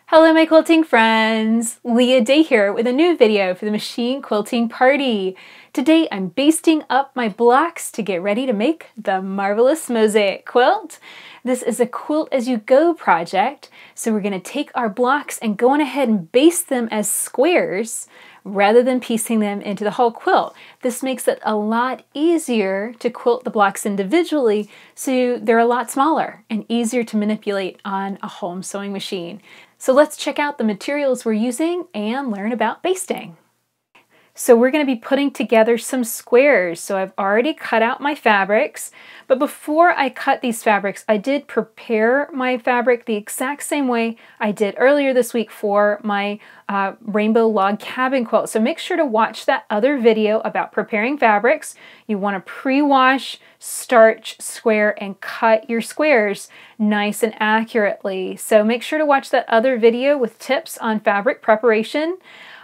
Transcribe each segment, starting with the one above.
Hello my quilting friends! Leah Day here with a new video for the machine quilting party. Today I'm basting up my blocks to get ready to make the marvelous mosaic quilt. This is a quilt as you go project, so we're going to take our blocks and go on ahead and baste them as squares rather than piecing them into the whole quilt. This makes it a lot easier to quilt the blocks individually, so they're a lot smaller and easier to manipulate on a home sewing machine. So let's check out the materials we're using and learn about basting. So we're going to be putting together some squares. So I've already cut out my fabrics, but before I cut these fabrics, I did prepare my fabric the exact same way I did earlier this week for my rainbow log cabin quilt. So make sure to watch that other video about preparing fabrics. You want to pre-wash, starch, square, and cut your squares nice and accurately. So make sure to watch that other video with tips on fabric preparation.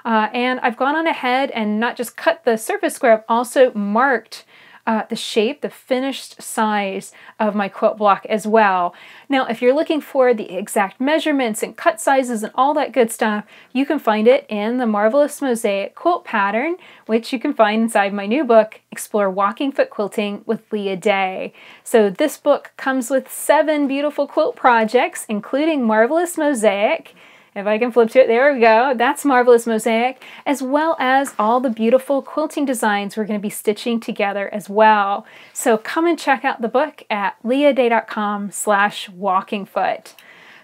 And I've gone on ahead and not just cut the surface square, I've also marked the shape, the finished size of my quilt block as well. Now, if you're looking for the exact measurements and cut sizes and all that good stuff, you can find it in the Marvelous Mosaic Quilt Pattern, which you can find inside my new book, Explore Walking Foot Quilting with Leah Day. So this book comes with 7 beautiful quilt projects, including Marvelous Mosaic. If I can flip to it, there we go. That's Marvelous Mosaic, as well as all the beautiful quilting designs we're going to be stitching together as well. So come and check out the book at leahday.com/walkingfoot.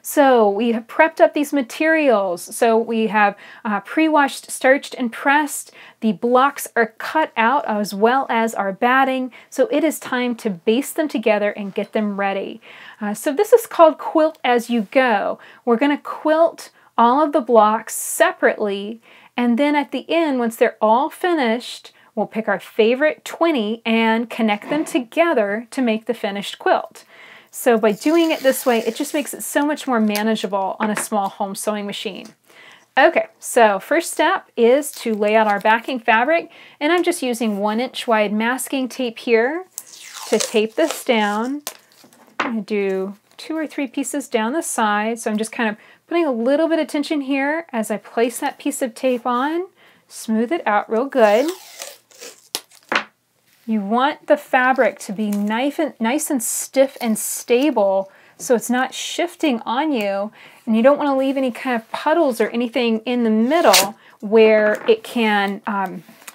So we have prepped up these materials. So we have pre-washed, starched, and pressed. The blocks are cut out as well as our batting. So it is time to baste them together and get them ready. So this is called Quilt As You Go. We're going to quilt all of the blocks separately, and then at the end, once they're all finished, we'll pick our favorite 20 and connect them together to make the finished quilt. So by doing it this way, it just makes it so much more manageable on a small home sewing machine. Okay, so first step is to lay out our backing fabric, and I'm just using 1-inch wide masking tape here to tape this down. I'm going to do 2 or 3 pieces down the side, so I'm just kind of putting a little bit of tension here as I place that piece of tape on. Smooth it out real good. You want the fabric to be nice and stiff and stable so it's not shifting on you, and you don't want to leave any kind of puddles or anything in the middle where it can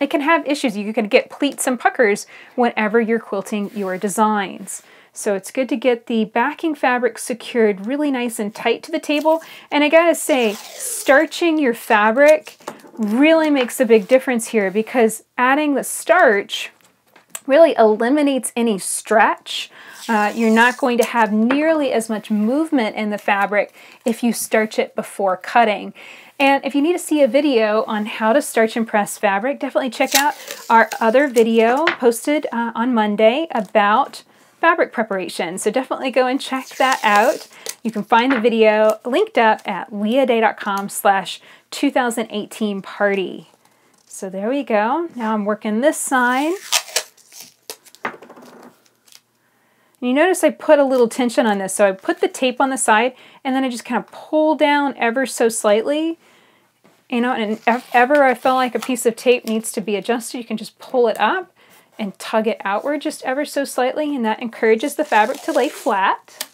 have issues. You can get pleats and puckers whenever you're quilting your designs. So it's good to get the backing fabric secured really nice and tight to the table. And I gotta say, starching your fabric really makes a big difference here, because adding the starch really eliminates any stretch. You're not going to have nearly as much movement in the fabric if you starch it before cutting. And if you need to see a video on how to starch and press fabric, definitely check out our other video posted on Monday about fabric preparation. So definitely go and check that out. You can find the video linked up at leahday.com/2018 party. So there we go. Now I'm working this side. And you notice I put a little tension on this. So I put the tape on the side, and then I just kind of pull down ever so slightly. You know, and if ever I feel like a piece of tape needs to be adjusted, you can just pull it up and tug it outward just ever so slightly, and that encourages the fabric to lay flat.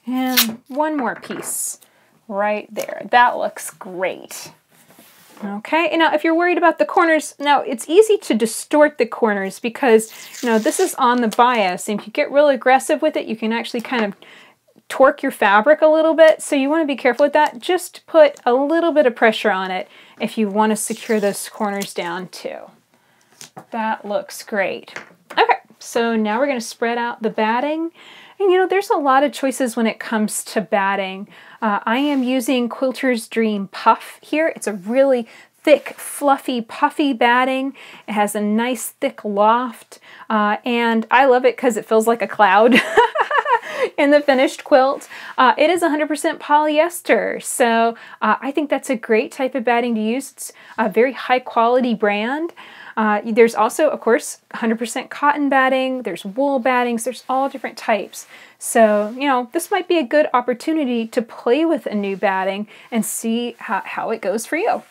And one more piece right there. That looks great. Okay, and now if you're worried about the corners, now it's easy to distort the corners because, you know, this is on the bias, and if you get real aggressive with it, you can actually kind of torque your fabric a little bit, so you want to be careful with that. Just put a little bit of pressure on it if you want to secure those corners down too. That looks great. Okay, so now we're going to spread out the batting. And you know, there's a lot of choices when it comes to batting. I am using Quilter's Dream Puff here. It's a really thick, fluffy, puffy batting. It has a nice thick loft, and I love it because it feels like a cloud. in the finished quilt. It is 100% polyester, so I think that's a great type of batting to use. It's a very high quality brand. There's also, of course, 100% cotton batting, there's wool battings, there's all different types. So, you know, this might be a good opportunity to play with a new batting and see how it goes for you.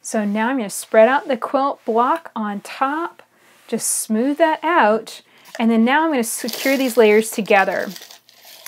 So now I'm going to spread out the quilt block on top, just smooth that out, and then now I'm going to secure these layers together.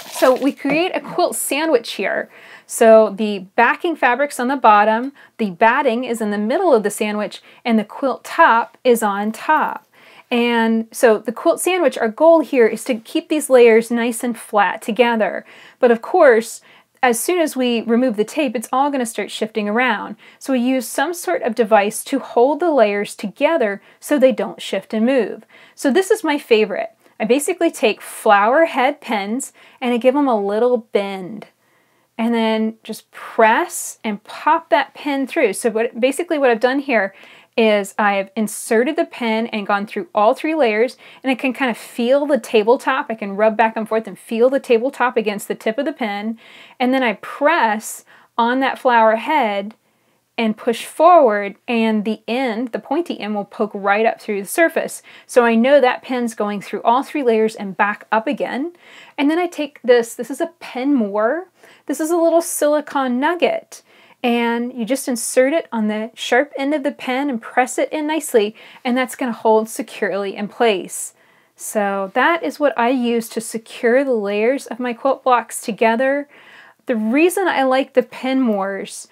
So we create a quilt sandwich here. So the backing fabric's on the bottom, the batting is in the middle of the sandwich, and the quilt top is on top. And so the quilt sandwich, our goal here is to keep these layers nice and flat together. But of course, as soon as we remove the tape, it's all going to start shifting around. So we use some sort of device to hold the layers together so they don't shift and move. So this is my favorite. I basically take flower head pins and I give them a little bend. And then just press and pop that pin through. So basically what I've done here is I've inserted the pin and gone through all 3 layers, and I can kind of feel the tabletop. I can rub back and forth and feel the tabletop against the tip of the pin. And then I press on that flower head and push forward, and the end, the pointy end, will poke right up through the surface. So I know that pin's going through all 3 layers and back up again. And then I take this is a pen more. This is a little silicone nugget, and you just insert it on the sharp end of the pen and press it in nicely, and that's going to hold securely in place. So that is what I use to secure the layers of my quilt blocks together. The reason I like the pen mores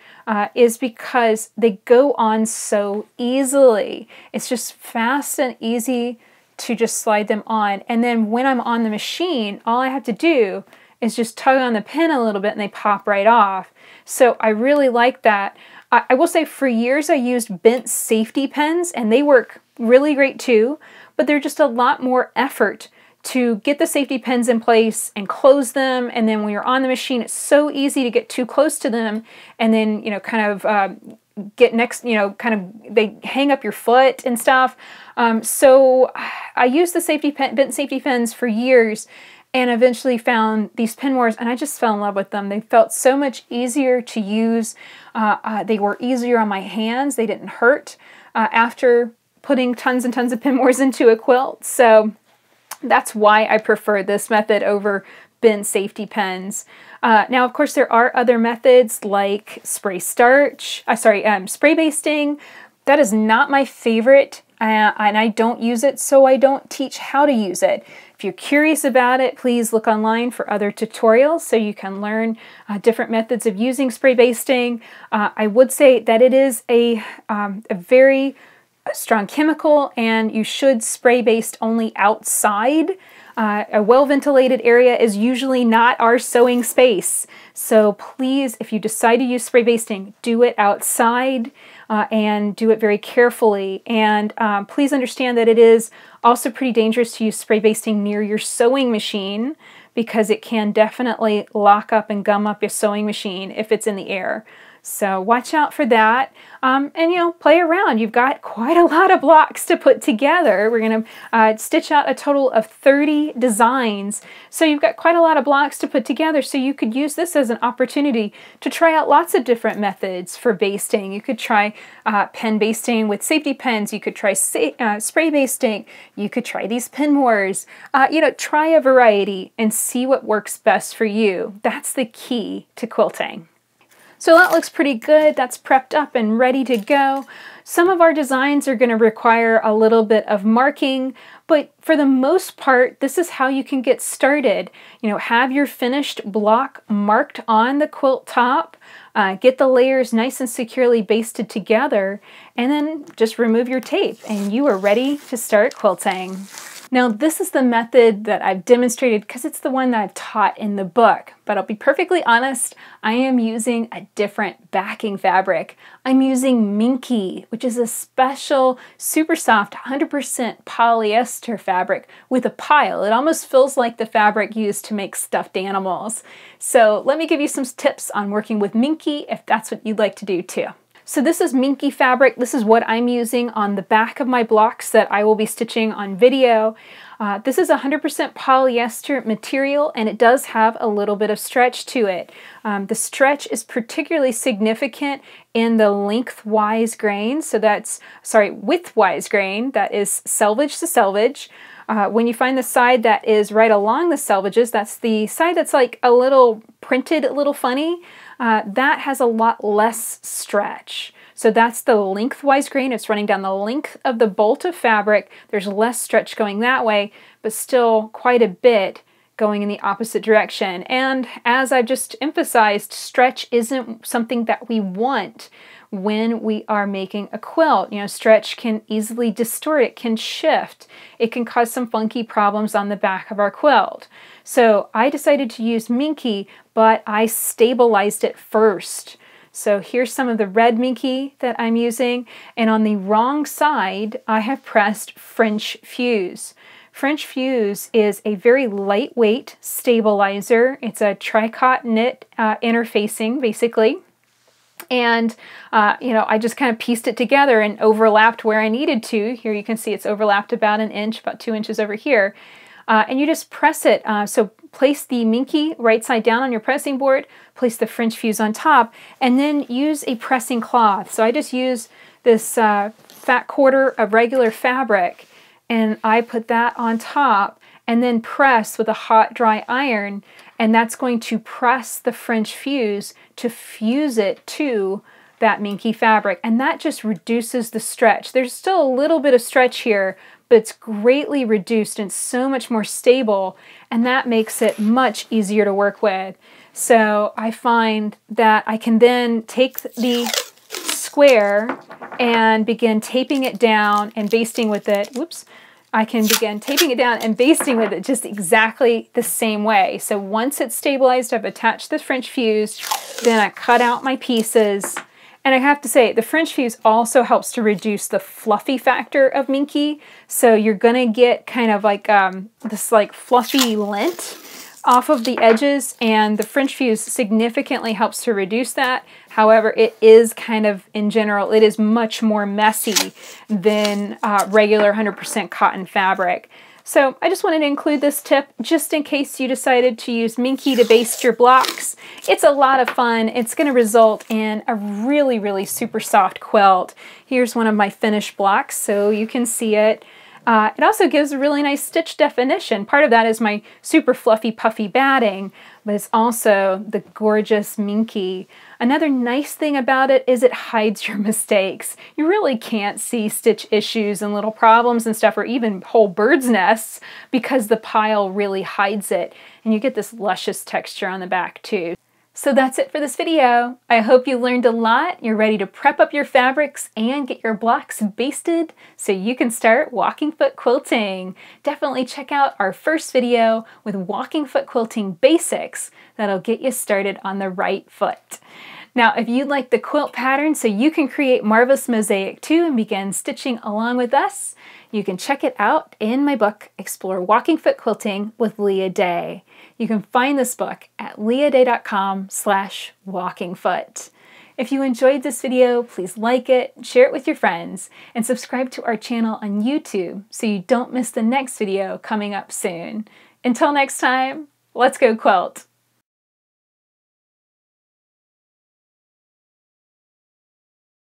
is because they go on so easily. It's just fast and easy to just slide them on. And then when I'm on the machine, all I have to do is just tug on the pin a little bit and they pop right off. So I really like that. I will say for years I used bent safety pens, and they work really great too, but they're just a lot more effort to get the safety pins in place and close them. And then when you're on the machine, it's so easy to get too close to them and then, you know, kind of get next, you know, kind of they hang up your foot and stuff. So I used the bent safety pins for years, and eventually found these pen mores, and I just fell in love with them. They felt so much easier to use. They were easier on my hands. They didn't hurt after putting tons and tons of pen mores into a quilt. So that's why I prefer this method over bent safety pens. Now, of course, there are other methods like spray basting. That is not my favorite, and I don't use it, so I don't teach how to use it. If you're curious about it, please look online for other tutorials so you can learn different methods of using spray basting. I would say that it is a very strong chemical, and you should spray baste only outside. A well-ventilated area is usually not our sewing space. So please, if you decide to use spray basting, do it outside and do it very carefully. And please understand that it is also pretty dangerous to use spray basting near your sewing machine, because it can definitely lock up and gum up your sewing machine if it's in the air. So watch out for that, and you know, play around. You've got quite a lot of blocks to put together. We're going to stitch out a total of 30 designs, so you've got quite a lot of blocks to put together. So you could use this as an opportunity to try out lots of different methods for basting. You could try pen basting with safety pens. You could try spray basting. You could try these pen mores. You know, try a variety and see what works best for you. That's the key to quilting. So that looks pretty good. That's prepped up and ready to go. Some of our designs are going to require a little bit of marking, but for the most part, this is how you can get started. You know, have your finished block marked on the quilt top, get the layers nice and securely basted together, and then just remove your tape and you are ready to start quilting. Now, this is the method that I've demonstrated because it's the one that I've taught in the book, but I'll be perfectly honest, I am using a different backing fabric. I'm using minke, which is a special, super soft, 100% polyester fabric with a pile. It almost feels like the fabric used to make stuffed animals. So let me give you some tips on working with minke if that's what you'd like to do too. So this is minke fabric. This is what I'm using on the back of my blocks that I will be stitching on video. This is 100% polyester material, and it does have a little bit of stretch to it. The stretch is particularly significant in the lengthwise grain, so that's, sorry, widthwise grain, that is selvage to selvage. When you find the side that is right along the selvages, that's the side that's like a little printed, a little funny, that has a lot less stretch. So that's the lengthwise grain. It's running down the length of the bolt of fabric. There's less stretch going that way, but still quite a bit going in the opposite direction. And as I've just emphasized, stretch isn't something that we want when we are making a quilt. You know, stretch can easily distort, it can shift, it can cause some funky problems on the back of our quilt. So I decided to use minke, but I stabilized it first. So here's some of the red minke that I'm using, and on the wrong side I have pressed French fuse. French fuse is a very lightweight stabilizer. It's a tricot knit interfacing basically. And, you know, I just kind of pieced it together and overlapped where I needed to. Here you can see it's overlapped about an inch, about 2 inches over here. And you just press it. So place the minke right side down on your pressing board, place the French fuse on top, and then use a pressing cloth. So I just use this fat quarter of regular fabric, and I put that on top and then press with a hot dry iron, and that's going to press the French fuse to fuse it to that minke fabric, and that just reduces the stretch. There's still a little bit of stretch here, but it's greatly reduced and so much more stable, and that makes it much easier to work with. So I find that I can then take the square and begin taping it down and basting with it. Whoops. I can begin taping it down and basting with it just exactly the same way. So once it's stabilized, I've attached the French fuse, then I cut out my pieces. And I have to say, the French fuse also helps to reduce the fluffy factor of minke. So you're gonna get kind of like this like fluffy lint off of the edges, and the French fuse significantly helps to reduce that. However, it is kind of, in general, it is much more messy than regular 100% cotton fabric. So I just wanted to include this tip just in case you decided to use minke to baste your blocks. It's a lot of fun. It's going to result in a really, really super soft quilt. Here's one of my finished blocks so you can see it. It also gives a really nice stitch definition. Part of that is my super fluffy, puffy batting, but it's also the gorgeous minke. Another nice thing about it is it hides your mistakes. You really can't see stitch issues and little problems and stuff, or even whole bird's nests, because the pile really hides it. And you get this luscious texture on the back too. So that's it for this video. I hope you learned a lot. You're ready to prep up your fabrics and get your blocks basted so you can start walking foot quilting. Definitely check out our first video with walking foot quilting basics that'll get you started on the right foot. Now, if you'd like the quilt pattern so you can create Marvelous Mosaic too and begin stitching along with us, you can check it out in my book, Explore Walking Foot Quilting with Leah Day. You can find this book at leahday.com/walkingfoot. If you enjoyed this video, please like it, share it with your friends, and subscribe to our channel on YouTube so you don't miss the next video coming up soon. Until next time, let's go quilt!